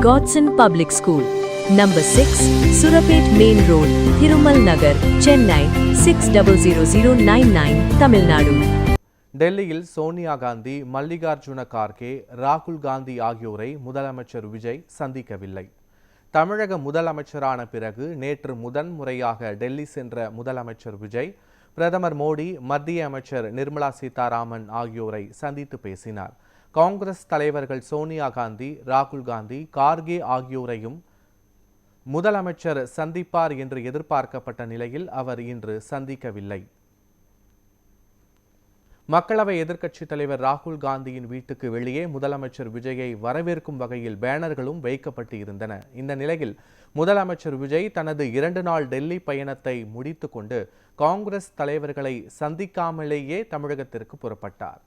Godson Public School, Number 6, Surapet Main Road, Thirumal Nagar, Chennai 600099, Tamil Nadu. டெல்லியில் சோனியா காந்தி, மல்லிகார்ஜுன கார்கே, ராகுல் காந்தி ஆகியோரை முதலமைச்சர் விஜய் சந்திக்கவில்லை. தமிழக முதலமைச்சரான பிறகு நேற்று முதன்முறையாக டெல்லி சென்ற முதலமைச்சர் விஜய் பிரதமர் மோடி, மத்திய அமைச்சர் நிர்மலா சீதாராமன் ஆகியோரை சந்தித்து பேசினார். காங்கிரஸ் தலைவர்கள் சோனியா காந்தி, ராகுல் காந்தி, கார்கே ஆகியோரையும் முதலமைச்சர் சந்திப்பார் என்று எதிர்பார்க்கப்பட்ட நிலையில் அவர் இன்று சந்திக்கவில்லை. மக்களவை எதிர்க்கட்சித் தலைவர் ராகுல் காந்தியின் வீட்டுக்கு வெளியே முதலமைச்சர் விஜயை வரவேற்கும் வகையில் பேனர்களும் வைக்கப்பட்டு இருந்தன. இந்த நிலையில் முதலமைச்சர் விஜய் தனது 2 நாள் டெல்லி பயணத்தை முடித்துக் கொண்டு காங்கிரஸ் தலைவர்களை சந்திக்காமலேயே தமிழகத்திற்கு புறப்பட்டார்.